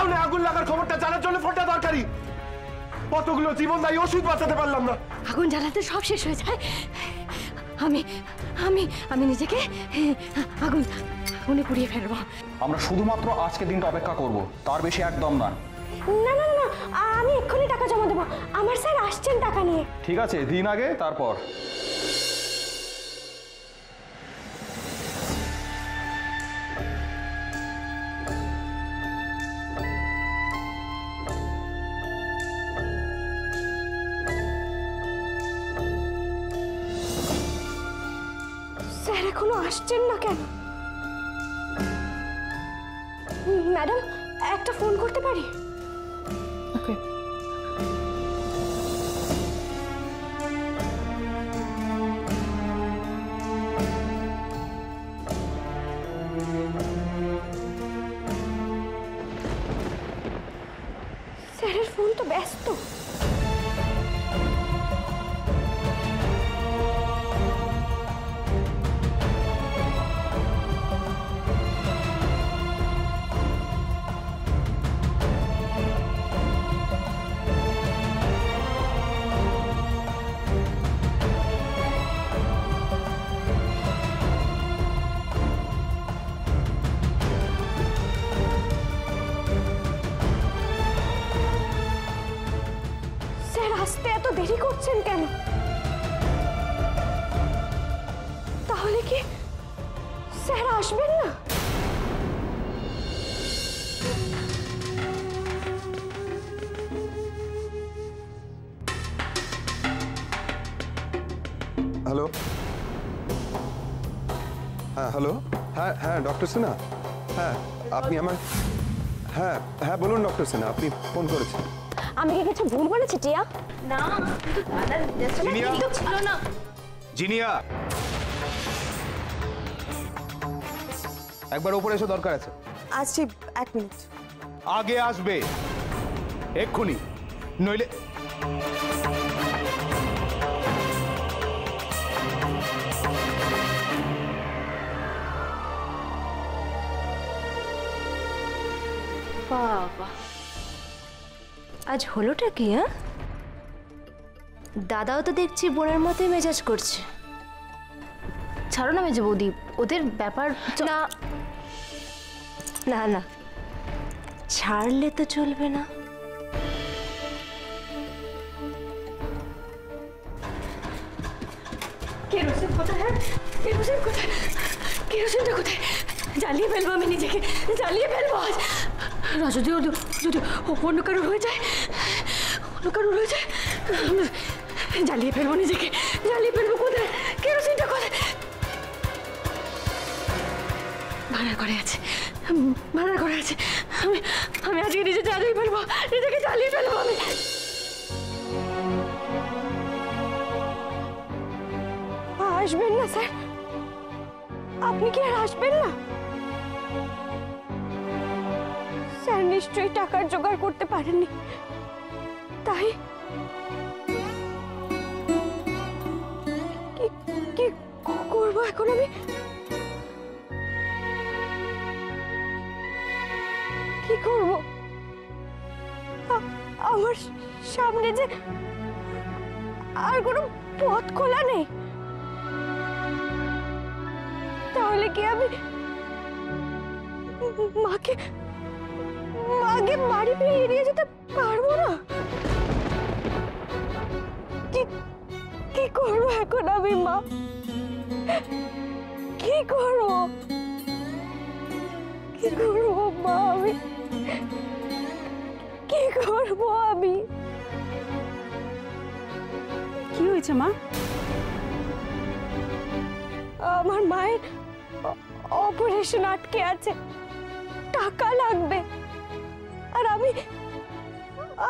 গোডাউনে আগুন লাগার খবরটা জানার জন্য ফোনটা দরকারি। কতগুলো জীবনদায়ী ওষুধ বাঁচাতে পারলাম না। আগুন জ্বালাতে সব শেষ হয়ে যায়। আমি আমি আমি নিজেকে আগুনে পুড়িয়ে ফেলবো। আমরা শুধুমাত্র আজকে দিনটা অপেক্ষা করব, তার বেশি একদম না। না না না, আমি এক্ষুনি টাকা জমা দেবো। আমার স্যার আসছেন টাকা নিয়ে। ঠিক আছে, দিন আগে তারপর। স্যার এখনো আসছেন না কেন? ম্যাডাম, একটা ফোন করতে পারি? ওকে। স্যারের ফোন তো ব্যস্ত। আসতে এত দেরি করছেন কেন? তাহলে কি স্যার আসবেন না? হ্যালো, হ্যাঁ হ্যালো, হ্যাঁ হ্যাঁ ডক্টর সিনহা, হ্যাঁ আপনি আমার, হ্যাঁ হ্যাঁ বলুন ডক্টর সিনহা, আপনি ফোন করেছেন। আমি কি কিছু ভুল বলেছি টিয়া? না, দাদা ছিল না। জিনিয়া, একবার উপরে এসে দরকার আছে। আসছি, 1 মিনিট। আগে আসবে এক্ষুনি, নইলে। বাবা, আজ হলোটা কি? হ্যাঁ, দাদাও তো দেখছি বোনের মতোই মেজাজ করছে। ছাড়ো না মেজো বৌদি, ওদের ব্যাপার না। না না, ছাড়লে তো চলবে না। কেরোসিন কোথায়? কেরোসিন কোথায়? কেরোসিনটা কোথায়? জ্বালিয়ে ফেলবো আমি নিজেকে, জ্বালিয়ে ফেলবো আজ। যদি যদি অন্য কারোর হয়ে যায়, অন্য কারোর হয়ে যায়, জ্বালিয়ে ফেলবো নিজেকে, জ্বালিয়ে ফেলবো। কোথায় কেরোসিনটা? কোথায়? ভাড়ার ঘরে আছে, ভাড়ার ঘরে আছে। আমি আমি আজকে নিজে জ্বালিয়ে ফেলবো, নিজেকে জ্বালিয়ে ফেলবো আমি। আসবেন না স্যার? আপনি কি আর আসবেন না? স্যার নিশ্চয়ই টাকার জোগাড় করতে পারেননি, তাই কি করবো এখন আমি? কি করব? আমার সামনে যে আর কোনো পথ খোলা নেই। তাহলে কি আমি মাকে বাড়ি ফিরিয়ে নিয়ে যেতে পারবো না? কি করবো এখন আমি? মা, কি করবো? কি করবো মা? আমি কি করবো? আমি কি হয়েছে মা? আমার মায়ের অপারেশন আটকে আছে, টাকা লাগবে, আর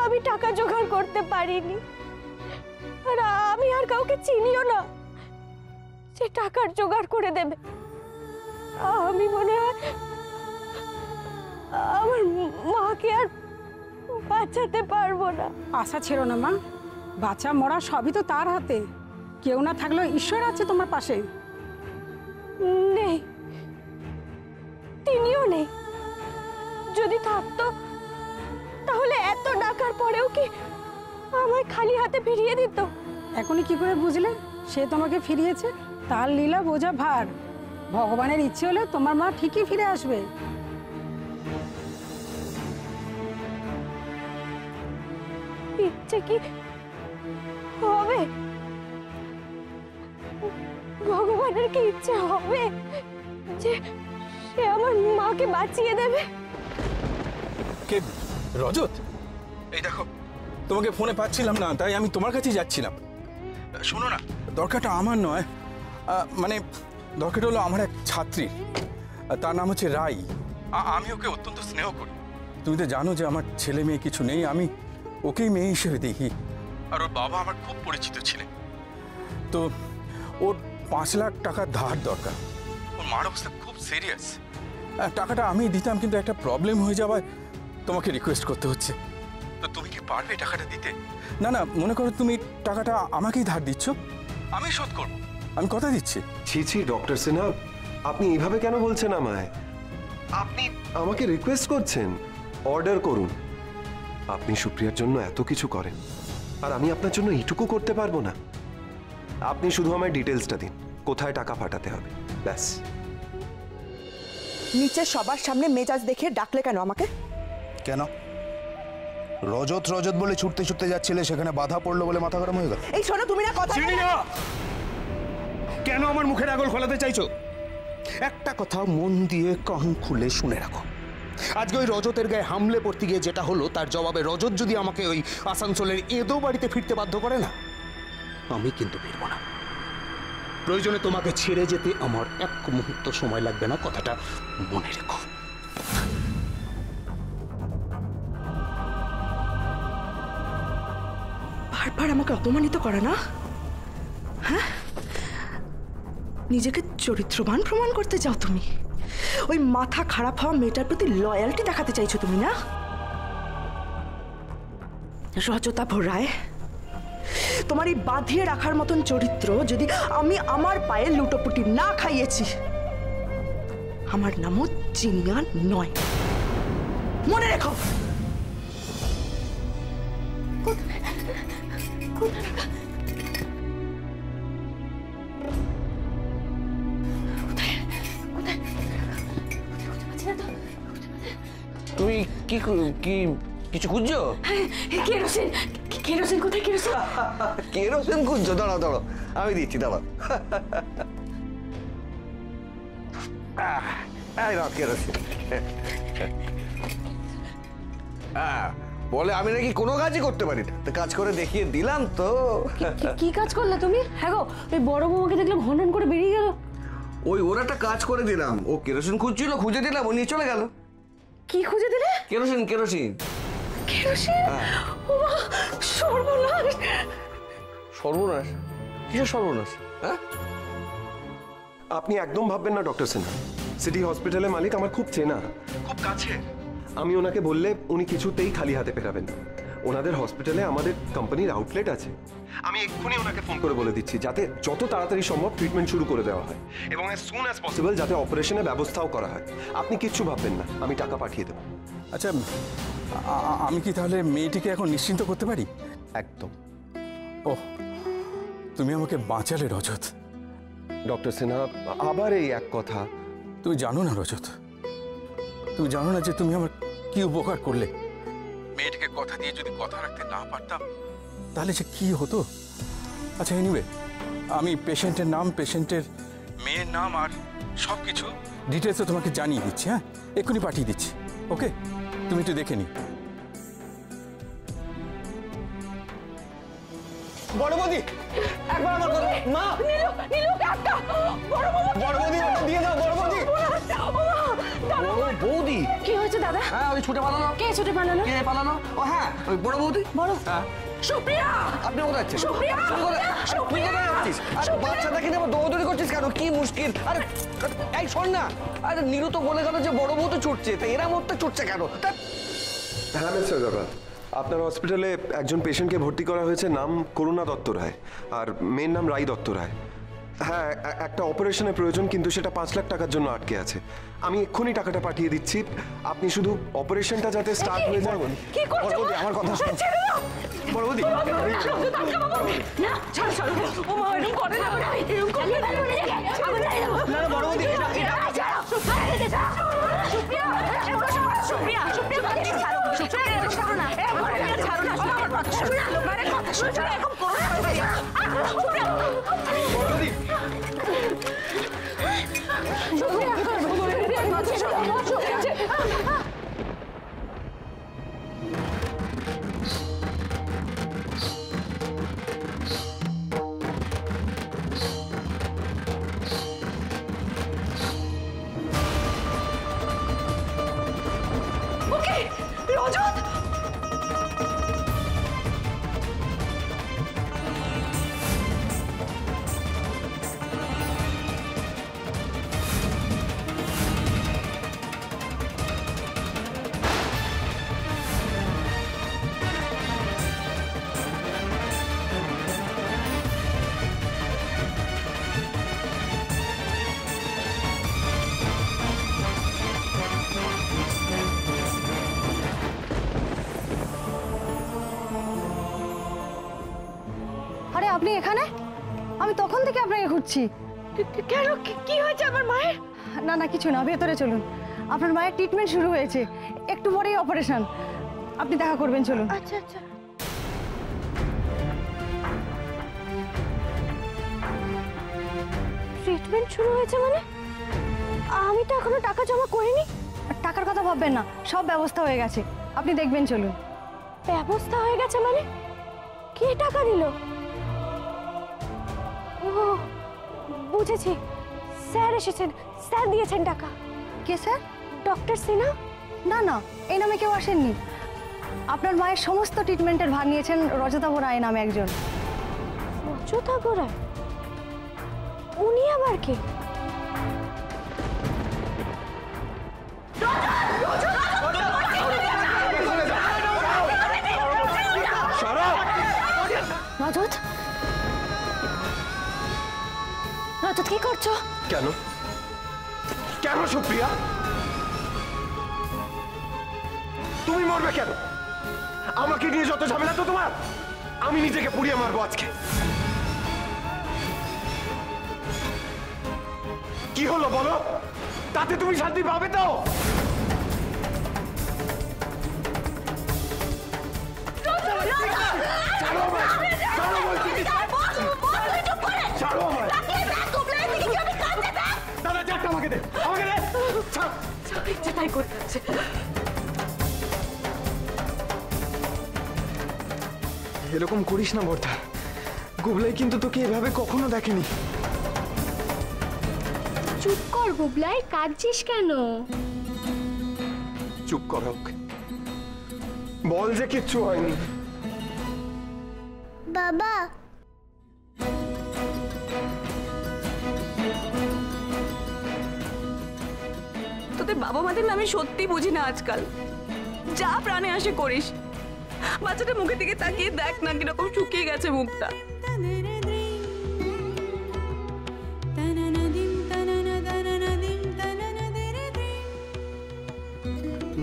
আমি টাকা জোগাড় করতে পারিনি। আর আমি আর কাউকে চিনিও না সে টাকার জোগাড় করে দেবে। আমি মনে হয় আমার মাকে আর বাঁচাতে পারবো না। আশা ছিল না মা, বাঁচা মরা সবই তো তার হাতে। কেউ না থাকলেও ঈশ্বর আছে তোমার পাশে। নেই, তিনিও নেই। যদি থাকতো তাহলে এত ডাকার পরেও কি আমায় খালি হাতে ফিরিয়ে দিত? এখনই কি করে বুঝলে সে তোমাকে ফিরিয়েছে? তার লীলা বোঝা ভার। ভগবানের ইচ্ছে হলে তোমার মা ঠিকই ফিরে আসবে। ইচ্ছে কি হবে? ভগবানের কি ইচ্ছে হবে যে সে আমার মাকে বাঁচিয়ে দেবে? কে? রজত? এই দেখো, তোমাকে ফোনে পাচ্ছিলাম না, তাই আমি তোমার কাছেই যাচ্ছিলাম। শোনো না, দরকারটা আমার নয়, মানে দরকারটা হলো আমার এক ছাত্রী, তার নাম হচ্ছে রাই। আমি ওকে অত্যন্ত স্নেহ করি। তুমি তো জানো যে আমার ছেলে মেয়ে কিছু নেই, আমি ওকেই মেয়ে হিসেবে দেখি। আর ওর বাবা আমার খুব পরিচিত ছিলেন। তো ওর 5 লাখ টাকার ধার দরকার। ওর মার অবস্থা খুব সিরিয়াস। টাকাটা আমি দিতাম, কিন্তু একটা প্রবলেম হয়ে যাওয়ায় তোমাকে রিকোয়েস্ট করতে হচ্ছে। তো তুমি কি পারবে টাকাটা দিতে? না না, মনে করো তুমি টাকাটা আমাকেই ধার দিচ্ছ, আমি শোধ করব, আমি কথা দিচ্ছি। ছি ছি ডক্টর সিনহা, আপনি এইভাবে কেন বলছেন আমায়? আপনি আমাকে রিকোয়েস্ট করছেন? অর্ডার করুন। আপনি সুপ্রিয়ার জন্য এত কিছু করেন, আর আমি আপনার জন্য এইটুকু করতে পারবো না? আপনি শুধু আমায় ডিটেলসটা দিন, কোথায় টাকা পাঠাতে হবে, ব্যাস। নিচে সবার সামনে মেজাজ দেখে ডাকলে কেন আমাকে? কেন? রজত রজত বলে ছুটতে ছুটতে যাচ্ছিলে, সেখানে বাধা পড়লো বলে মাথা গরম হয়ে গেল? এই শোনো, তুমি না কথা চিনি না কেন আমার মুখের আগল খোলাতে চাইছো? একটা কথা মন দিয়ে কান খুলে শুনে রাখো। আজকে ওই রজতের গায়ে হামলে পড়তে গিয়ে যেটা হলো, তার জবাবে রজত যদি আমাকে ওই আসানসোলের এদো বাড়িতে ফিরতে বাধ্য করে না, আমি কিন্তু ফিরবো না। প্রয়োজনে তোমাকে ছেড়ে যেতে আমার এক মুহূর্ত সময় লাগবে না, কথাটা মনে রেখো। বারবার আমাকে অপমানিত করে না? হ্যাঁ, নিজেকে চরিত্রবান প্রমাণ করতে চাও তুমি? ওই মাথা খারাপ হওয়া মেয়েটার প্রতি লয়ালটি দেখাতে চাইছো তুমি না? রজতাভ রায়, তোমার এই বাঁধিয়ে রাখার মতন চরিত্র যদি আমি আমার পায়ে লুটোপুটি না খাইয়েছি, আমার নামও চিনিয়া নয়, মনে রেখো। তুমি কি কি কিছু খুঁজছো? কেরোসিন, কেরোসিন কোথায়? কেরোসিন কেরোসিন খুঁজছো? দাঁড়াও দাঁড়াও, আমি দিচ্ছি, দাঁড়াও। এই নাও কেরোসিন। বলে আমি নাকি কোনো কাজই করতে পারি না, তো কাজ করে দেখিয়ে দিলাম তো। কি কাজ করলে তুমি? হ্যাঁ গো, ওই বড় বৌমাকে দেখলাম ঘন করে বেরিয়ে গেল। ওর একটা কাজ করে দিলাম, ও কেরোসিন খুঁজছিল, খুঁজে দিলাম, ও নিয়ে চলে গেল। কি খুঁজে দিলে? Kerosene kerosene kerosene? ও মা, সর্বনাশ! সর্বনাশ? কিসের সর্বনাশ? হ্যাঁ, আপনি একদম ভাববেন না ডক্টর সিনহা, সিটি হসপিটালের মালিক আমার খুব চেনা, খুব কাছে। আমি ওনাকে বললে উনি কিছুতেই খালি হাতে ফেরাবেন না। ওনাদের হসপিটালে আমাদের কোম্পানির আউটলেট আছে। আমি এক্ষুনি ওনাকে ফোন করে বলে দিচ্ছি যাতে যত তাড়াতাড়ি সম্ভব ট্রিটমেন্ট শুরু করে দেওয়া হয়, এবং অ্যাজ সুন অ্যাজ পসিবল যাতে অপারেশনের ব্যবস্থাও করা হয়। আপনি কিচ্ছু ভাববেন না, আমি টাকা পাঠিয়ে দেবো। আচ্ছা, আমি কি তাহলে মেয়েটিকে এখন নিশ্চিন্ত করতে পারি? একদম। ওহ, তুমি আমাকে বাঁচালে রজত। ডক্টর সিনহা, আবার এই এক কথা। তুমি জানো না রজত, তুমি জানো না যে তুমি আমার কি উপকার করলে। মেয়েটিকে কথা দিয়ে যদি কথা রাখতে না পারতাম তাহলে যে কি হতো। আচ্ছা, এনিওয়ে, আমি পেশেন্টের নাম, পেশেন্টের মেয়ের নাম আর সব কিছু ডিটেলসে তোমাকে জানিয়ে দিচ্ছি। হ্যাঁ, এক্ষুনি পাঠিয়ে দিচ্ছি। ওকে, তুমি একটু দেখে নি। বড় বৌদি, একবার আমার কথা। মা, নীলু, নীলু কাকা, বড় বৌমা, বড় বৌদি, ওটা দিয়ে দাও। বড় বৌদি, বড় বৌদি। কি হয়েছে দাদা? হ্যাঁ, ওই ছুটে পালানো। কে ছুটে পালালো? কে পালানো? ও হ্যাঁ, ওই বড় বৌদি। বড় হ্যাঁ। সুপ্রিয়া! আপনি কোথায় যাচ্ছেন? সুপ্রিয়া! তুই কোথায় যাচ্ছিস? আরে বাচ্চাটাকে নিয়ে দৌড়দৌড়ি করছিস কেন? কি মুশকিল? আরে এই শোন না, আরে নীরু তো বলে গেল যে বড় বউ তো ছুটছে, তা এরা মরতে ছুটছে কেন? হ্যাঁ মিস্টার গগা, আপনার হসপিটালে একজন পেশেন্টকে ভর্তি করা হয়েছে, নাম করুণা দত্ত রায়, আর মেয়ের নাম রাই দত্ত রায়। হ্যাঁ, একটা অপারেশনের প্রয়োজন, কিন্তু সেটা 5 লাখ টাকার জন্য আটকে আছে। আমি এক্ষুনি টাকাটা পাঠিয়ে দিচ্ছি, আপনি শুধু অপারেশনটা যাতে স্টার্ট হয়ে যায়। কি করছো? বড়বৌদি, আমার কথা শুনুন। ছেড়ে দাও। বড়বৌদি, না, ছাড়ো ছাড়ো। ও মা, এরকম করে না, এরকম করলে ফেলবো নিজেকে। আগুন লাগিয়ে দেবো। না না বড়বৌদি, এটা ছাড়ো, সুপ্রিয়া, সুপ্রিয়া, সুপ্রিয়া, ছাড়ো, সুপ্রিয়া, ছাড়ো না, ছাড়ো না, সুপ্রিয়া, লোকের কথা শুনছো, এরকম করো না, সুপ্রিয়া। ওকে, রজত। আরে আপনি এখানে? আমি তখন থেকে আপনাকে খুঁজছি। কেন, কি হয়েছে আমার মায়ের? না না, কিছু না, ভেতরে চলুন। আপনার মায়ের ট্রিটমেন্ট শুরু হয়েছে, একটু পরেই অপারেশন। আপনি দেখা করবেন, চলুন। আচ্ছা আচ্ছা। ট্রিটমেন্ট শুরু হয়েছে মানে? আমি তো এখনো টাকা জমা করিনি। টাকার কথা ভাববেন না, সব ব্যবস্থা হয়ে গেছে, আপনি দেখবেন, চলুন। ব্যবস্থা হয়ে গেছে মানে? কে টাকা দিল? ও, বুঝেছি, স্যার এসেছেন, স্যার দিয়েছেন টাকা। কে স্যার? ডক্টর সিনহা? না না, এই নামে কেউ আসেননি। আপনার মায়ের সমস্ত ট্রিটমেন্টের ভার নিয়েছেন রজতাভ রায় নামে একজন। রজতাভ রায়? উনি আবার কে? রজত, রজত কি করছো? কেন কেন সুপ্রিয়া, তুমি মরবে কেন? আমাকে নিয়ে যত ঝামেলা তো তোমার, আমি নিজেকে পুড়িয়ে মারবো আজকে। কি হলো বলো, তাতে তুমি শান্তি পাবে তো? দাদা চারটা আমাকে দে, আমাকে দে। তাই করে যাচ্ছে। এরকম করিস না বর্দা, গুবলাই কিন্তু তোকে এভাবে কখনো দেখেনি। চুপ কর গুবলাই, কাঁদছিস কেন? চুপ কর, বল যে কিচ্ছু হয়নি। বাবা, তোদের বাবা মাদের আমি সত্যি বুঝি না আজকাল। যা প্রাণে আসে করিস। বাচ্চাটা মুখের দিকে তাকিয়ে দেখ না, কিরকম শুকিয়ে গেছে মুখটা।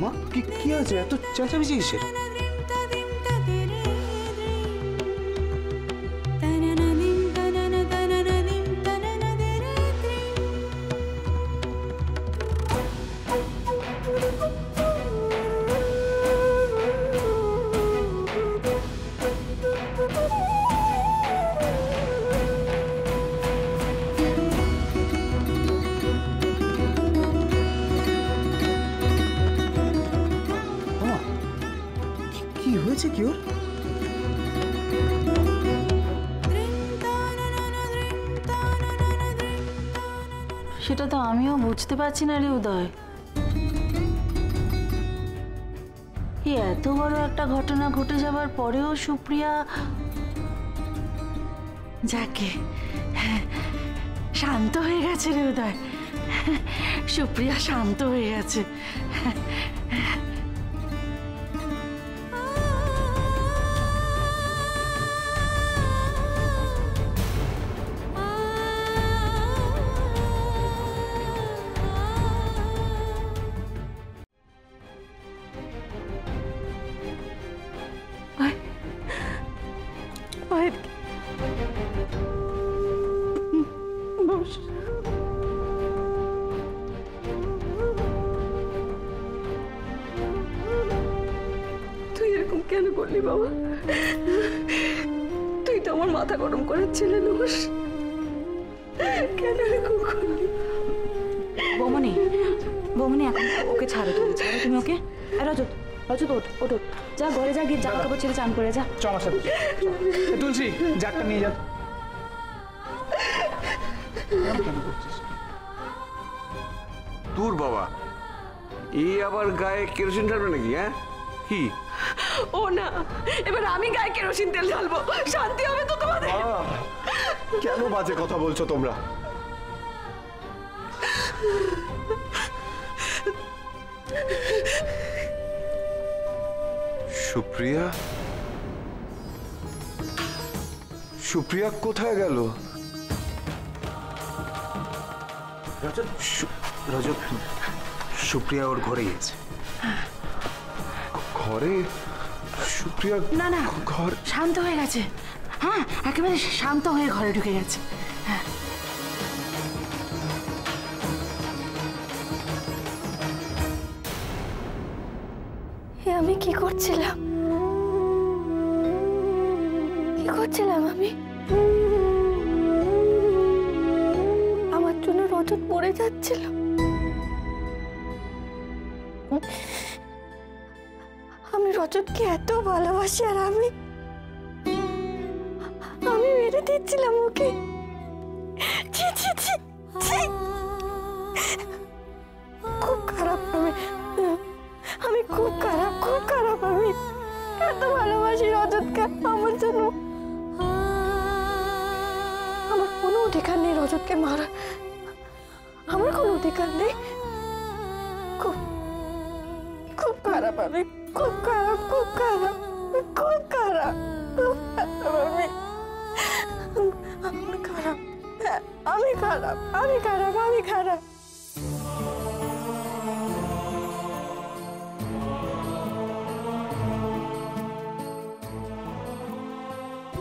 মা, কি আছে এত চেঁচামেচি কিসের? কি হয়েছে কি ওর? সেটা তো আমিও বুঝতে পারছি না রে উদয়। এই এত বড় একটা ঘটনা ঘটে যাবার পরেও সুপ্রিয়া, যাকে শান্ত হয়ে গেছে রে উদয়, সুপ্রিয়া শান্ত হয়ে গেছে। কেন করলি বাবা? তুই তো আমার মাথা গরম করেছিলে নোস, কেন এরকম করলি? বৌমনি, বৌমনি এখন ওকে ছাড়ো, তুমি ছাড়ো, তুমি ওকে। রজত, রজত ওঠ, ওঠ, ওঠ। যা ঘরে যা, গিয়ে জামা কাপড় ছেড়ে চান করে যা। চ আমার সাথে। তুলসী, জারটা নিয়ে যা। দূর বাবা, এই আবার গায়ে কেরোসিন ঢালবে নাকি? হ্যাঁ, কি? ও না, এবার আমি গায়ে কেরোসিন তেল ঢালবো, শান্তি হবে তো তোমাদের? কেন বাজে কথা বলছো তোমরা? সুপ্রিয়া, সুপ্রিয়া কোথায় গেল? রজত, সুপ্রিয়া ওর ঘরে গেছে। ঘরে? সুপ্রিয়া না না, ঘর শান্ত হয়ে গেছে। হ্যাঁ, একেবারে শান্ত হয়ে ঘরে ঢুকে গেছে। হ্যাঁ, আমি কি করছিলাম? কি করছিলাম আমি? আমার জন্য রজত পড়ে যাচ্ছিল। আমি রজতকে এত ভালোবাসি, আর আমি মেরে দিচ্ছিলাম ওকে। ছি ছি ছি ছি, খুব খারাপ। আমি খুব খারাপ, খুব খারাপ। আমি এত ভালোবাসি রজতকে। আমার জন্য আমার কোনো অধিকার নেই রজতকে মারার। আমার কোনো অধিকার নেই। খুব খুব খারাপ। আমি খুব খারাপ, খুব খারাপ, খুব খারাপ, খুব খারাপ। আমি খারাপ, আমি খারাপ, আমি খারাপ, আমি খারাপ।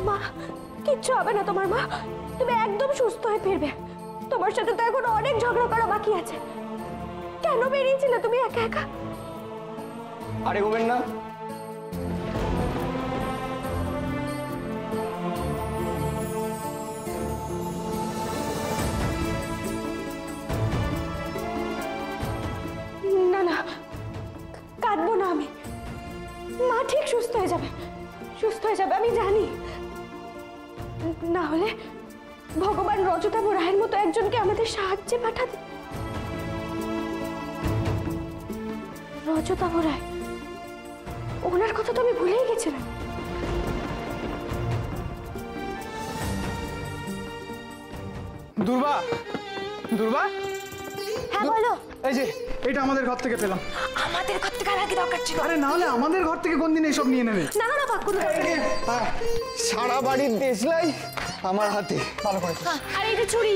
মা, কিচ্ছু হবে না তোমার। মা, তুমি একদম সুস্থ হয়ে ফিরবে। তোমার সাথে তো এখন অনেক ঝগড়া করা বাকি আছে। কেন বেরিয়েছিলে তুমি একা একা? আরে গোবেন না, না না, কাঁদবো না আমি। মা ঠিক সুস্থ হয়ে যাবে, সুস্থ হয়ে যাবে, আমি জানি। না হলে ভগবান রজতাভ রায়ের মতো একজনকে আমাদের সাহায্যে পাঠাতে। রজতাভ রায়, ওনার কথা তো আমি ভুলেই গেছিলাম। দুর্বা, দুর্বা, হ্যাঁ বলো। এই যে এটা আমাদের ঘর থেকে পেলাম। আমাদের ঘর থেকে আর কি দরকার ছিল? আরে না হলে আমাদের ঘর থেকে কোন দিন এইসব নিয়ে নেবে? না না না, কোনো দরকার নেই। সারা বাড়ির দেশলাই আমার হাতে। ভালো করে। আর এই যে চুড়ি।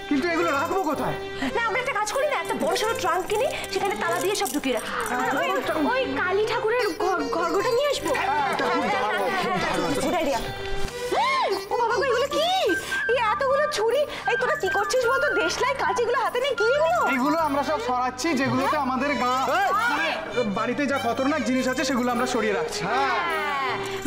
কিন্তু এগুলো রাখবো কোথায়? না, আমরা একটা কাজ করি না, একটা বড় সড়ো ট্রাঙ্ক কিনি, সেখানে তালা দিয়ে সব ঢুকিয়ে রাখি। আর ওই কালী ঠাকুরের ঘরগোটা নিয়ে আসবো। ও বাবা গো, এগুলো কি? এই এতগুলো ছুরি! এই তোরা কি করছিস বলতো? দেশলাই কাঁচিগুলো হাতে নিয়ে কি এগুলো? এইগুলো আমরা সব সরাচ্ছি, যেগুলোতে আমাদের বাড়িতে যা খতরনাক জিনিস আছে সেগুলো আমরা সরিয়ে রাখছি।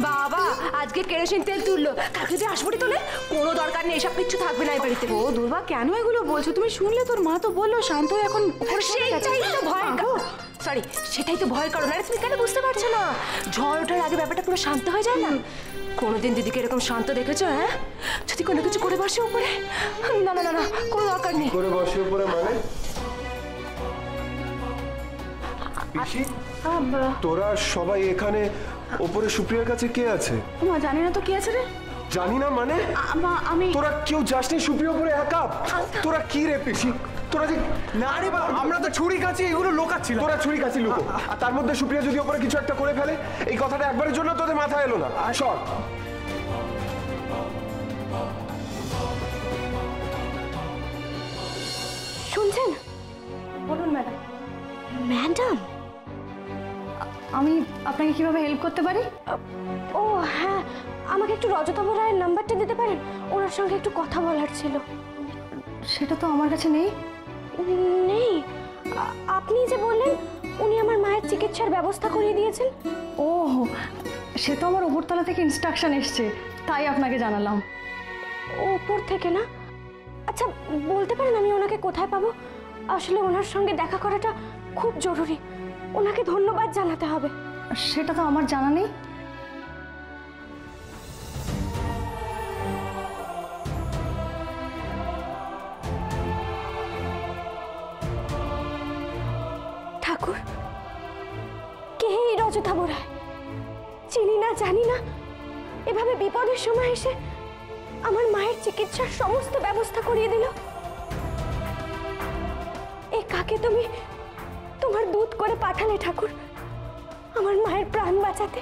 বাবা, আজকে কেরোসিন তেল তুললো, কালকে যে আসবো তোলে, কোনো দরকার নেই, এসব কিচ্ছু থাকবে না এই বাড়িতে। ও দুর্বা, কেন এগুলো বলছো? তুমি শুনলে তোর মা তো বললো শান্ত হয়ে এখন সেটাই তো ভয়। সরি, সেটাই তো ভয়ের কারণ। আরে তুমি কেন বুঝতে পারছো না? ঝড় ওঠার আগে ব্যাপারটা পুরো শান্ত হয়ে যায় না? কোনোদিন দিদিকে এরকম শান্ত দেখেছো? হ্যাঁ, যদি কোনো কিছু করে বসে উপরে। না না না না, কোনো দরকার নেই। করে বসে উপরে মানে? পিসি, তোরা সবাই এখানে, ওপরে সুপ্রিয়ার কাছে কে আছে? মা জানি না তো কি আছে রে। জানি না মানে? আমি তোরা কেউ যাসনি সুপ্রিয়া উপরে একা? তোরা কি রে পিসি, তোরা যে না রে বাবা, আমরা তো ছুরি কাছি এগুলো লোকাচ্ছিলাম। তোরা ছুরি কাছি লুকো, আর তার মধ্যে সুপ্রিয়া যদি ওপরে কিছু একটা করে ফেলে, এই কথাটা একবারের জন্য তোদের মাথায় এলো না? সর। শুনছেন? বলুন ম্যাডাম। ম্যাডাম, আমি আপনাকে কিভাবে হেল্প করতে পারি? ও হ্যাঁ, আমাকে একটু রজতাভ রায়ের নাম্বারটা দিতে পারেন? ওনার সঙ্গে একটু কথা বলার ছিল। সেটা তো আমার কাছে নেই। নেই? আপনি যে বললেন উনি আমার মায়ের চিকিৎসার ব্যবস্থা করিয়ে দিয়েছেন। ও, সে তো আমার উপরতলা থেকে ইনস্ট্রাকশন এসছে, তাই আপনাকে জানালাম। উপর থেকে না? আচ্ছা বলতে পারেন আমি ওনাকে কোথায় পাবো? আসলে ওনার সঙ্গে দেখা করাটা খুব জরুরি, ওনাকে ধন্যবাদ জানাতে হবে। সেটা তো আমার জানা নেই। ঠাকুর, কে এই রজতাভ রায়? চিনি না, জানি না, এভাবে বিপদের সময় এসে আমার মায়ের চিকিৎসার সমস্ত ব্যবস্থা করিয়ে দিল। এ কাকে তুমি তোমার দূত করে পাঠালে ঠাকুর আমার মায়ের প্রাণ বাঁচাতে?